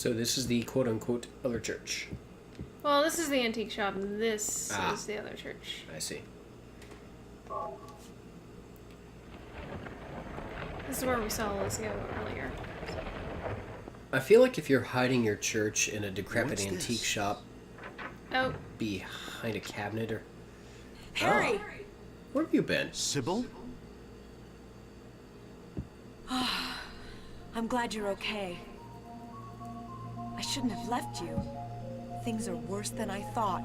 So this is the quote-unquote other church. Well, this is the antique shop, and this is the other church. I see. This is where we saw Alicia earlier. I feel like if you're hiding your church in a decrepit antique shop Oh. behind a cabinet or... Harry! Oh. Where have you been? Sybil? I'm glad you're okay. I shouldn't have left you. Things are worse than I thought.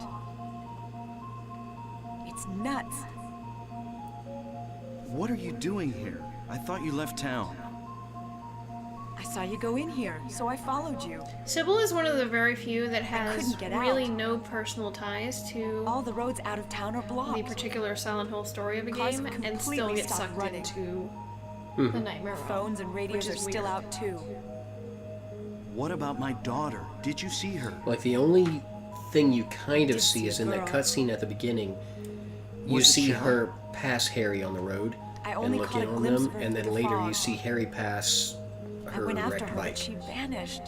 It's nuts. What are you doing here? I thought you left town. I saw you go in here, so I followed you. Sybil is one of the very few that has couldn't get really out. no personal ties to All the roads out of town are blocked. the particular Silent Hill story of a Cars game, have and still completely get stopped sucked running. into Mhm. the Nightmare Realm. Phones and radios which are is still weird. out too. What about my daughter? Did you see her? Like, the only thing you kind of Did see see is a in that girl. cutscene at the beginning. You Was it see Sharon? her pass Harry on the road I and only look caught in a on glimpse them, of her and then through the later you fog. see Harry pass I her went after wrecked her, but bike. she vanished.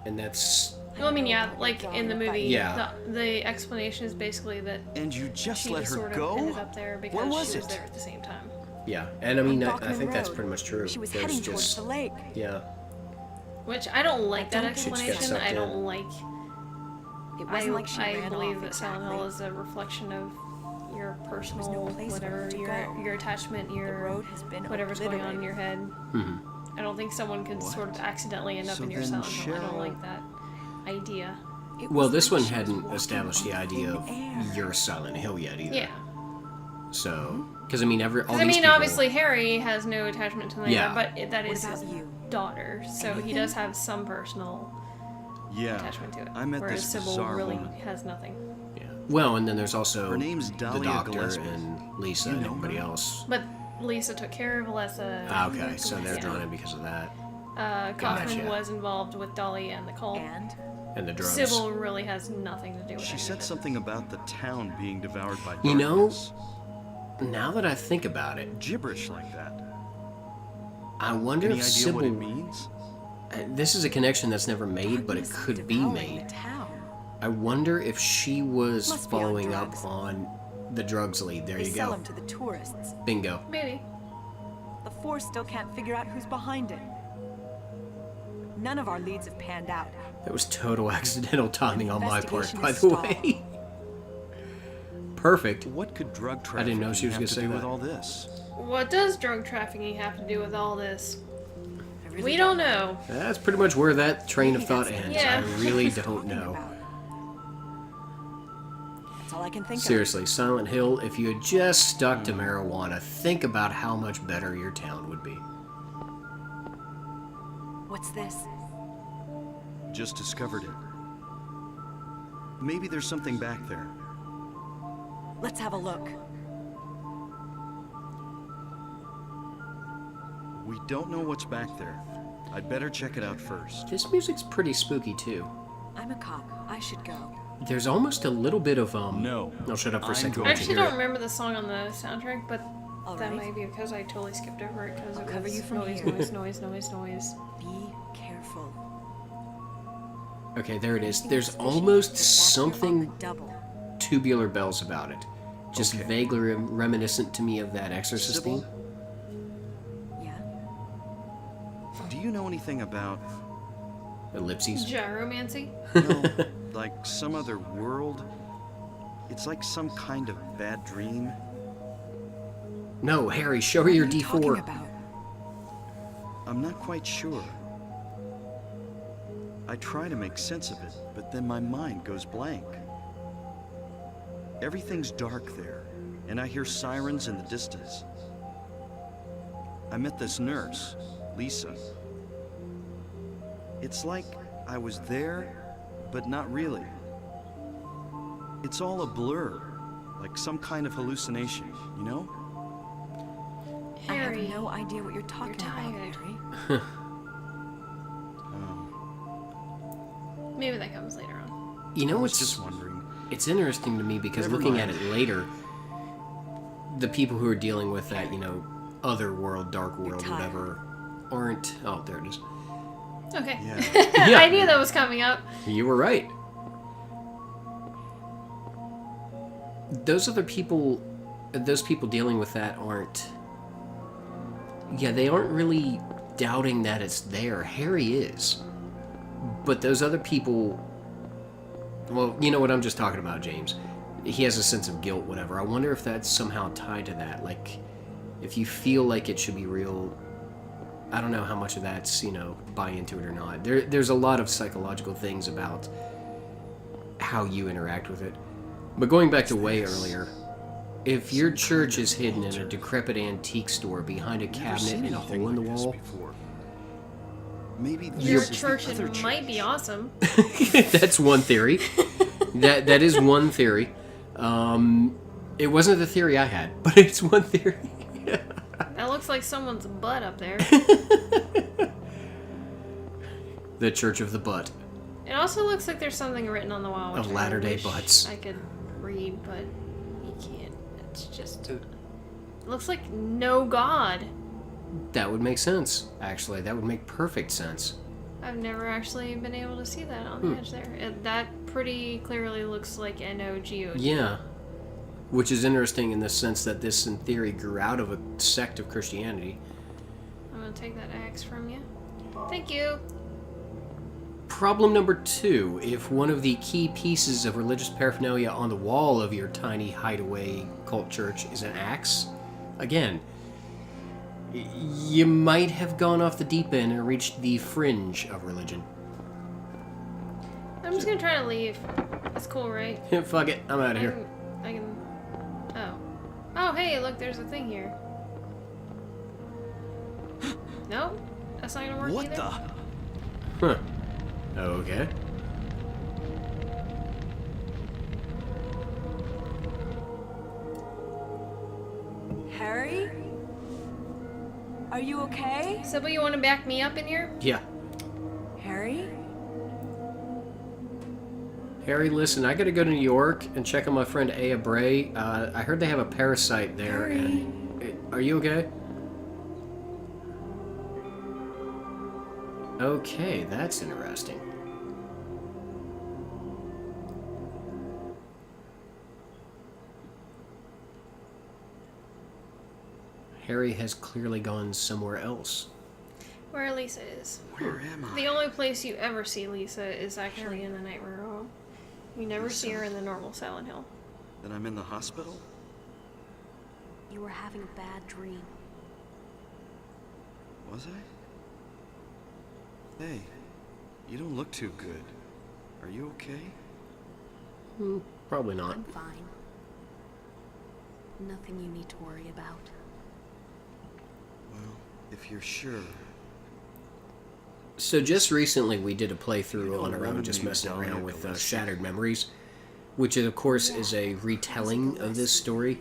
And that's... Well, I mean, yeah, like in the movie, Yeah. the explanation is basically that And you just she let just her sort of go? ended up there because Where she was was it? there at the same time. Yeah, and I mean, On I Bachman think that's Road. pretty much true. She was There's heading towards just... the lake. Yeah. Which I don't like that don't think she gets explanation. sucked I in. don't like. It wasn't like she I ran believe off that Silent Hill exactly. is a reflection of your personal, no place for whatever, her to go. your attachment, The your road has been whatever's going on in your head. Mhm. I don't think someone can What? sort of accidentally end up So in your then Oh, Silent Hill. I don't Cheryl- like that idea. It Well, was this like one she was hadn't walking established the on idea of thin air. your Silent Hill yet either. Yeah. So, because I mean, all I these mean, people... obviously Harry has no attachment to Nightmare, Yeah. but that What is his about you? daughter, so he Anything? does have some personal Yeah. attachment to it. I met whereas this Sybil bizarre really woman. has nothing. Yeah. Well, and then there's also Her name's the Dahlia doctor Gillespie. and Lisa You and know everybody her? else. But Lisa took care of Alessa. Ah, okay, so they're Yeah. drawn in because of that. Kaufman Gotcha. was involved with Dolly and the cult. And And the drugs. Sybil really has nothing to do with it. She said something about the town being devoured by darkness. You know, now that I think about it, Gibberish like that. I wonder Any if idea Sybil... what it means? This is a connection that's never made, but it darkness could be devouring made. the town. I wonder if she was Must be on following up drugs. on the drugs lead. There They you sell go. them to the tourists. Bingo. Maybe. The Force still can't figure out who's behind it. None of our leads have panned out. That was total accidental timing on my part, Investigation by is the stalled. way. Perfect. What could drug I didn't know she was trafficking have gonna to say do that. with all this? What does drug trafficking have to do with all this? I really We don't know. That's pretty much where that train of Maybe thought that's ends. Yeah. I really what she's don't talking know. about. That's all I can think Seriously, Silent Hill, if you had just stuck to marijuana, think about how much better your town would be. of. What's this? Just discovered it. Maybe there's something back there. Let's have a look. We don't know what's back there. I'd better check it out first. This music's pretty spooky, too. I'm a cop. I should go. There's almost a little bit of, No, I'll shut up for a I'm second. going I let you actually hear don't it. remember the song on the soundtrack, but All that right. might be because I totally skipped over it because I'll it cover was you from noise, here. noise. Be careful. Okay, there it is. Anything There's suspicious, almost the back something could double. tubular bells about it. Just Okay. vaguely reminiscent to me of that Exorcist Sybil? theme. Yeah. Do you know anything about, Ellipses. Gyromancy? no, like some other world? It's like some kind of bad dream. No, Harry, show her What your are you talking D4. about? I'm not quite sure. I try to make sense of it, but then my mind goes blank. Everything's dark there, and I hear sirens in the distance. I met this nurse, Lisa. It's like I was there, but not really. It's all a blur, like some kind of hallucination, you know? I Harry. have no idea what you're talking about, tired. Harry. Maybe that comes later on. You know I was what's just wondering. it's interesting to me because Never looking mind. at it later, the people who are dealing with that, other world, dark world, tired. whatever, aren't. Oh, there it is. Okay. Yeah. Yeah. I knew that was coming up. You were right. Those people dealing with that aren't... Yeah, they aren't really doubting that it's there. Harry is. But those other people... Well, you know what I'm just talking about, James. He has a sense of guilt, whatever. I wonder if that's somehow tied to that. Like, if you feel like it should be real... I don't know how much of that's, buy into it or not. There's a lot of psychological things about how you interact with it. But going back to way earlier, if your church is hidden in a decrepit antique store behind a cabinet in a hole in the wall, Maybe Your this is the church other might be church. awesome. that's one theory. That is one theory. It wasn't the theory I had, but it's one theory. That looks like someone's butt up there. The Church of the Butt. It also looks like there's something written on the wall. Which Of I Latter-day wish Butts. I could read, but you can't. It's just. It looks like no god. That would make sense, actually. That would make perfect sense. I've never actually been able to see that on the edge there. That pretty clearly looks like N-O-G-O-D. Yeah. Which is interesting in the sense that this, in theory, grew out of a sect of Christianity. I'm gonna take that axe from you. Thank you. Problem number 2. If one of the key pieces of religious paraphernalia on the wall of your tiny hideaway cult church is an axe, again, you might have gone off the deep end and reached the fringe of religion. I'm just gonna try to leave. That's cool, right? Fuck it, I'm out of here. I can. Oh. Oh, hey, look, there's a thing here. Nope. That's not gonna work What either. the? Huh. Okay. Harry? Are you okay? Sybil, you want to back me up in here? Yeah. Harry? Harry, listen, I gotta go to New York and check on my friend Aya Bray. I heard they have a parasite there, and... Are you okay? Okay, that's interesting. Harry has clearly gone somewhere else. Where Lisa is. Where am I? The only place you ever see Lisa is actually in the Nightmare Home. You never see her in the normal Silent Hill. Then I'm in the hospital? You were having a bad dream. Was I? Hey, you don't look too good. Are you okay? Probably not. I'm fine. Nothing you need to worry about. Well, if you're sure. So just recently we did a playthrough on our own, Remember just you messing dying around at with the list. Shattered Memories, which of course is a retelling of this story.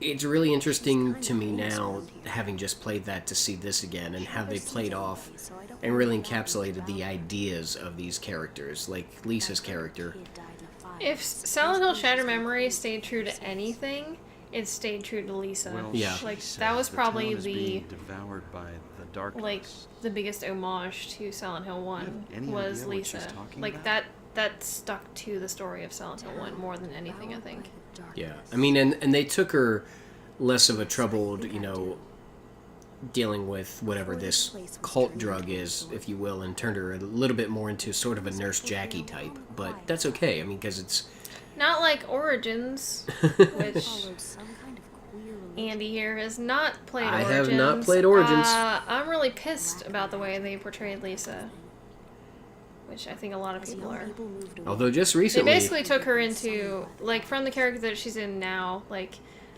It's really interesting to me now, having just played that, to see this again and how they played off and really encapsulated the ideas of these characters, like Lisa's character. If Silent Hill Shattered Memories stayed true to anything, it stayed true to Lisa. Well, Yeah. she Like, says that was the probably town is the- being devoured by the darkness. Like, the biggest homage to Silent Hill 1 have any was idea what she's Lisa. talking Like, about? that stuck to the story of Silent Hill 1 more than anything, I think. Yeah, I mean, and they took her less of a troubled, dealing with whatever this cult drug is, if you will, and turned her a little bit more into sort of a Nurse Jackie type. But that's okay, I mean, because it's... Not like Origins, which Followed some kind of queer religion. Andy here has not played I Origins. have not played Origins. I'm really pissed about the way they portrayed Lisa, which I think a lot of As people young are. people moved away, Although just They recently... basically took her into, like, from the character that she's in now, like,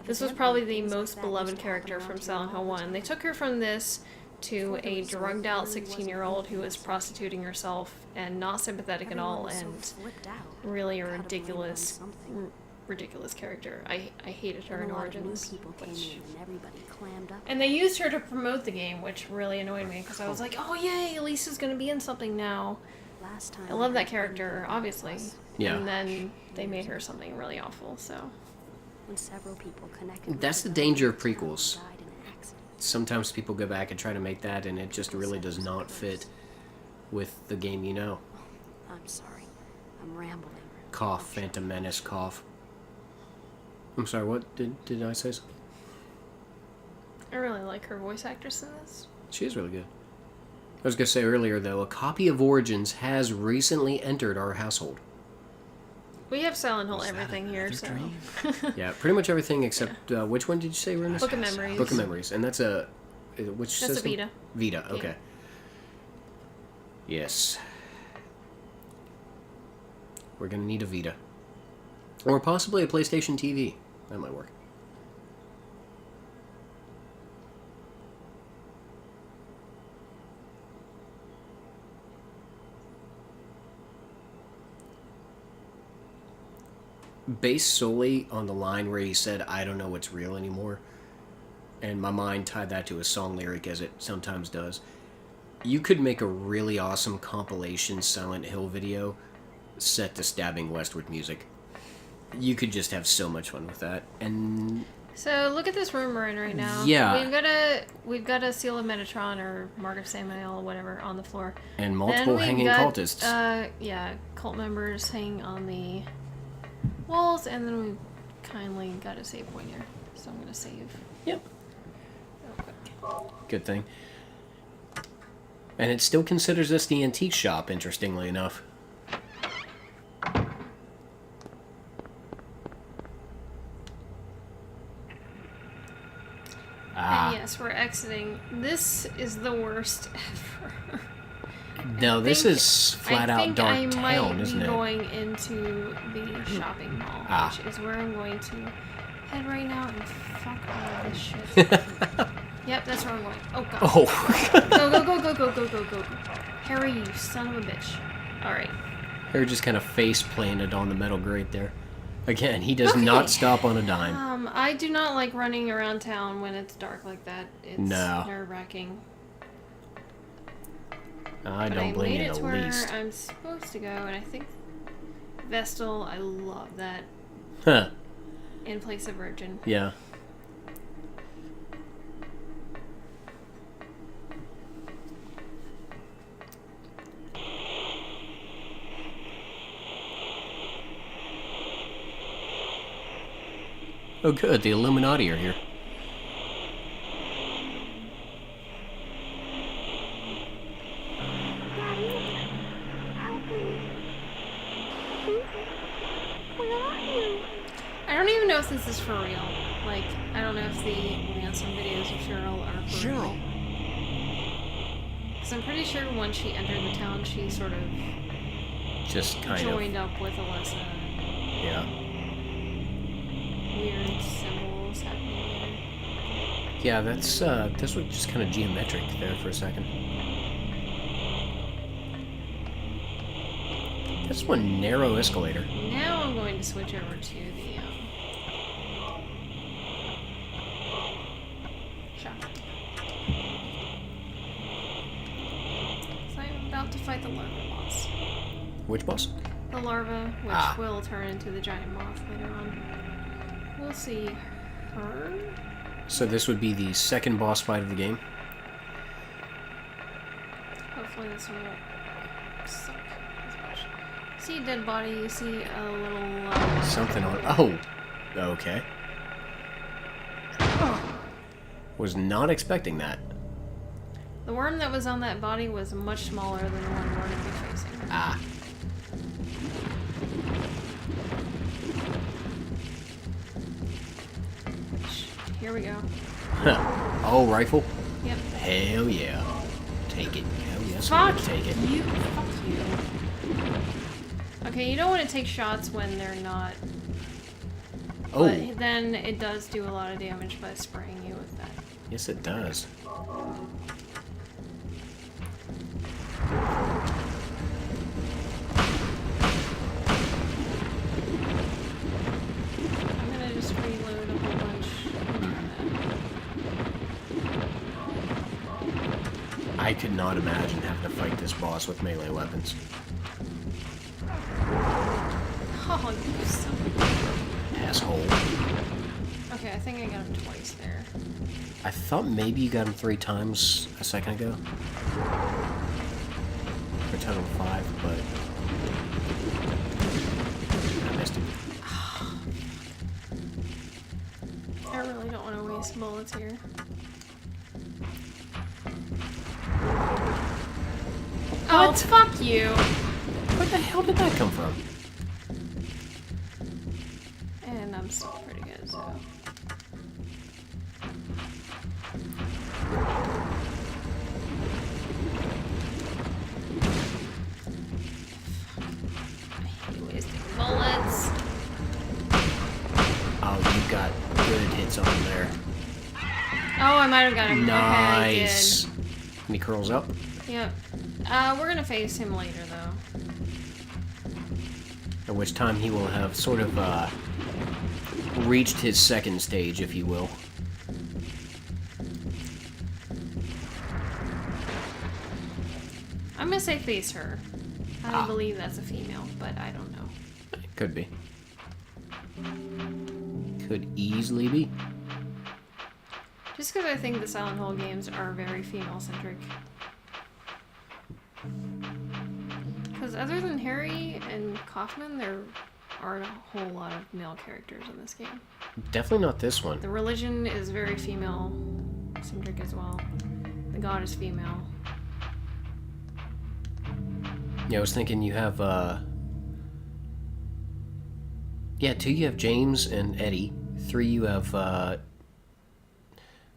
this was probably the most beloved character from Silent Hill 1. They took her from this to a drugged out 16-year-old who was prostituting herself and not sympathetic at all, everyone was so and flipped out. really a Gotta believe on ridiculous, something. ridiculous character. I hated her Then in a lot of new Origins. people came Which, in and everybody clammed up. and they used her to promote the game, which really annoyed me, because I was like, oh yay, Lisa's gonna be in something now. Last time I love that heard character, everybody obviously. was Yeah. And then they made her something really awful, so. when several people connected with That's the the danger of town prequels. died in an accident. Sometimes people go back and try to make that, and it just really does not fit. with the game you know. I'm sorry. I'm rambling. Cough, Phantom Menace, cough. I'm sorry, what? Did I say something? I really like her voice actress in this. She is really good. I was going to say earlier, though, a copy of Origins has recently entered our household. We have Silent Hill Was that everything here, another so. dream? Yeah, pretty much everything except, which one did you say, Renus? Book of Memories. Book of Memories. And that's a, which That's a system? Vita. Vita, okay. Yes. We're going to need a Vita. Or possibly a PlayStation TV. That might work. Based solely on the line where he said, "I don't know what's real anymore," and my mind tied that to a song lyric as it sometimes does, you could make a really awesome compilation Silent Hill video set to Stabbing Westward music. You could just have so much fun with that. And So look at this room we're in right now. Yeah. We've got a seal of Metatron or Mark of Samael or whatever on the floor. and multiple Then we've hanging got, cultists. Yeah, cult members hanging on the walls, and then we've kindly got a save point here. So I'm gonna save Yep. real quick. Good thing. And it still considers this the antique shop, interestingly enough. Ah. And yes, we're exiting. This is the worst ever. No, this think- is flat out I think dark I town, might isn't be it? going into the shopping mall, Ah. which is where I'm going to head right now and fuck all of this shit. Yep, that's where I'm going. Oh god. Oh. Go. Harry, you son of a bitch. Alright. Harry just kind of face planted on the metal grate there. Again, he does Okay. not stop on a dime. I do not like running around town when it's dark like that. It's No. nerve-wracking. I But don't blame made you it in to the where least. I'm supposed to go, and I think Vestal, I love that Huh. in place of Virgin. Yeah. Oh good, the Illuminati are here. I don't even know if this is for real. Like, I don't know if the ransom videos of Cheryl are for real. Cheryl! Because I'm pretty sure once she entered the town, she sort of Just kind joined up with Alyssa. of. Yeah. Weird symbols happening Yeah, that's this was just kind of geometric there for a second. That's one narrow escalator. there. Now I'm going to switch over to the shop. So I'm about to fight the larva boss. Which boss? The larva, which Ah. will turn into the giant moth later on. We'll see her. So this would be the second boss fight of the game. Hopefully this one won't suck as much. See a dead body, you see a little Something on. Oh, okay. Was not expecting that. the worm that was on that body was much smaller than the one we're going to be facing. Ah. Here we go. Oh, rifle. Yep. Hell yeah. Take it. Hell yes, Fuck we're gonna take it. you. Fuck you. Okay, you don't want to take shots when they're not. Oh, But then it does do a lot of damage by spraying you with that. yes it does. I'm gonna just reload a whole bunch. I could not imagine having to fight this boss with melee weapons. Oh, you son of a- Asshole. Okay, I think I got him twice there. I thought maybe you got him 3 times a second ago. For a total of 5, but I missed it. I really don't want to waste bullets here. Oh, fuck you! Where the hell did that come from? And I'm still pretty good, so. I hate wasting bullets. Oh, you got good hits on there. Oh, I might have got him. Nice. Okay, And he curls up. I did. Yep. We're gonna face him later, though. At which time he will have sort of reached his second stage, if you will. I'm gonna say face her. I believe that's a female, but I don't know. Could be. Could easily be. Just because I think the Silent Hill games are very female-centric. Because other than Harry and Kaufman, there aren't a whole lot of male characters in this game. Definitely not this one. The religion is very female-centric as well. The god is female. Yeah, I was thinking you have, yeah, 2 you have James and Eddie. 3 you have,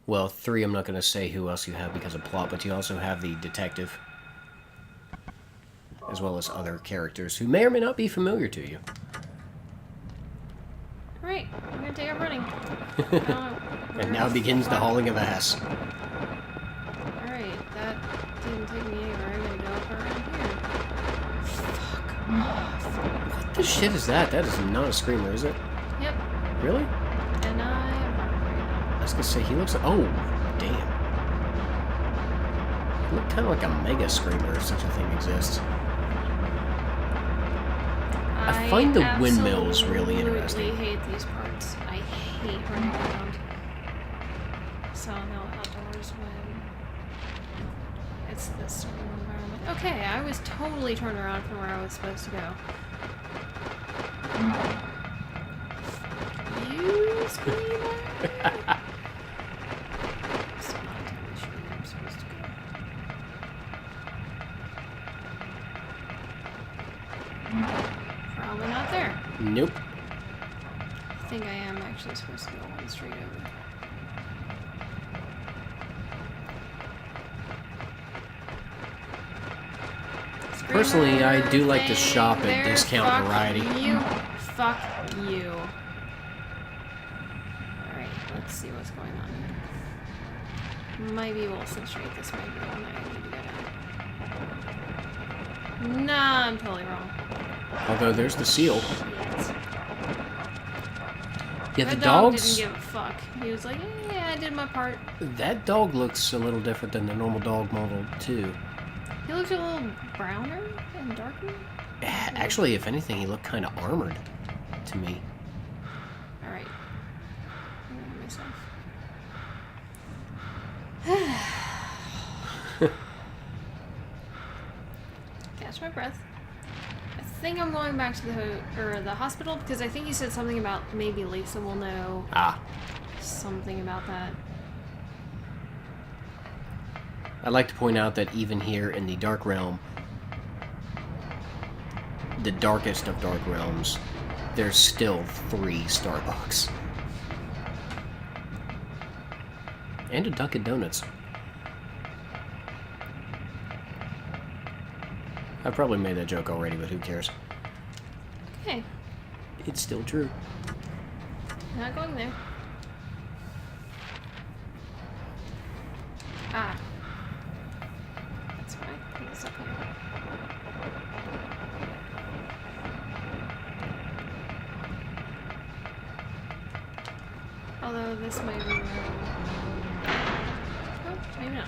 well, 3 I'm not going to say who else you have because of plot, but you also have the detective. As well as other characters who may or may not be familiar to you. Alright, I'm gonna take up running. And now begins the hauling of ass. Alright, that didn't take me anywhere. I'm gonna go up around here. Fuck off. What the shit is that? That is not a screamer, is it? Yep, Really? and I am hungry. I was gonna say, he looks like... Oh, damn. He looked kind of like a mega screamer if such a thing exists. I find the windmills really interesting. I hate these parts. I hate running around. So no outdoors when it's this sort of environment. Okay, I was totally turned around from where I was supposed to go. You screamer! Still not entirely sure where I'm supposed to go. Probably not there. Nope. I think I am actually supposed to go one straight over. Personally, I do like to shop at There, Discount fuck Variety. You. Fuck you. Alright, let's see what's going on here. Maybe Wilson Street. This might be the one I need to go down. Nah, I'm totally wrong. Although there's the seal. Shit. Yeah, the That dog dogs... didn't give a fuck. He was like, yeah, I did my part. That dog looks a little different than the normal dog model, too. He looked a little browner and darker. Actually, if anything, he looked kind of armored to me. Alright. I'm gonna myself. Catch my breath. I think I'm going back to the hospital because I think you said something about maybe Lisa will know Ah. something about that. I'd like to point out that even here in the Dark Realm, the darkest of Dark Realms, there's still 3 Starbucks. And a Dunkin' Donuts. I probably made that joke already, but who cares? Okay, It's still true. not going there. Ah. That's why. It's up here. Although this might be wrong. Oh, maybe not.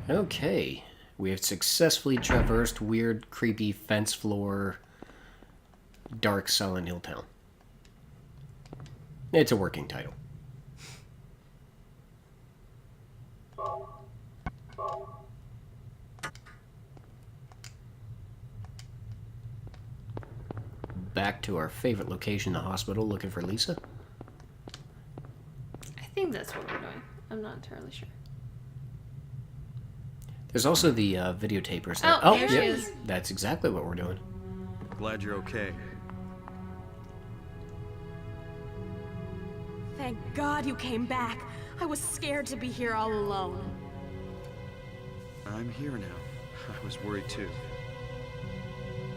Okay. Okay. We have successfully traversed weird, creepy fence floor, dark Silent Hill town. It's a working title. back to our favorite location, the hospital, looking for Lisa. I think that's what we're doing. I'm not entirely sure. There's also the videotapers. Oh, there she is. That's exactly what we're doing. Glad you're okay. Thank God you came back. I was scared to be here all alone. I'm here now. I was worried too.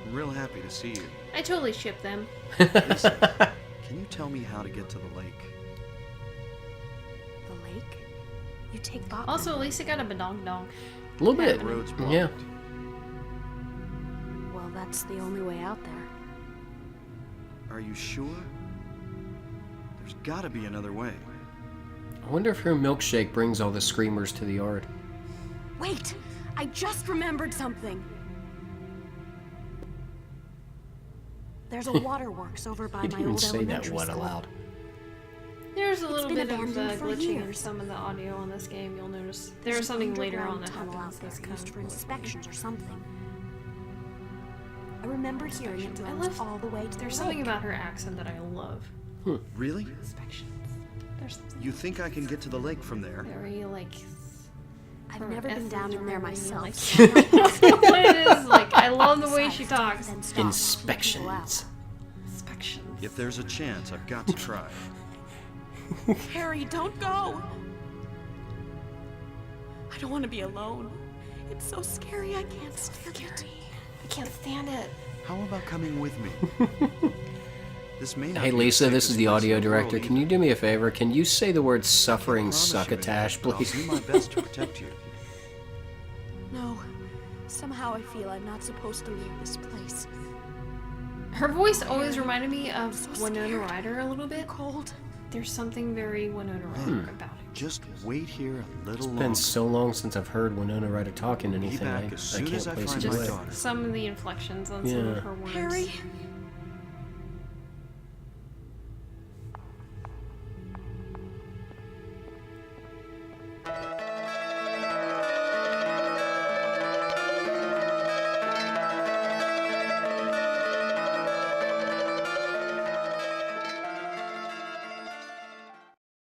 I'm real happy to see you. I totally ship them. Listen, can you tell me how to get to the lake? The lake? You take Bachman. Also, Lisa got a badong dong. A little bit. The road's blocked. Yeah. Well, that's the only way out there. Are you sure? There's gotta be another way. I wonder if her milkshake brings all the screamers to the yard. Wait! I just remembered something. There's a waterworks over by You my didn't even old say that elementary one school. aloud. There's a little been bit of abandoned for glitching in years. some of the audio on this game. You'll notice There's there's something an later on underground that tunnel happens out there that's kind used of for cool. inspections or something. I remember hearing it I runs love- all the way to the There's lake. something about her accent that I love. Really? Inspections. There's something You think I can get to the lake from there? very like. I've her never been essence down in there reminding me, myself. like- what it is like. I love the way she talks. Then stop and keep people out. Inspections. Inspections. If there's a chance, I've got to try. Harry, don't go! I don't want to be alone. It's so scary, I can't stand it. I can't stand it. How about coming with me? This may not Hey be Lisa, the this is safest the place audio in the world director. Can either. you do me a favor? Can you say the words I suffering promise you succotash, anything, but please? I'll do my best to protect you. No. Somehow I feel I'm not supposed to leave this place. Her voice always reminded me of So Winona scared. Ryder a little bit. Cold. There's something very Winona Ryder about it. Just wait here a little It's longer. been so long since I've heard Winona Ryder talking anything. back I as soon can't as I place find it my away. daughter. Some of the inflections on some Yeah. of her words. Harry,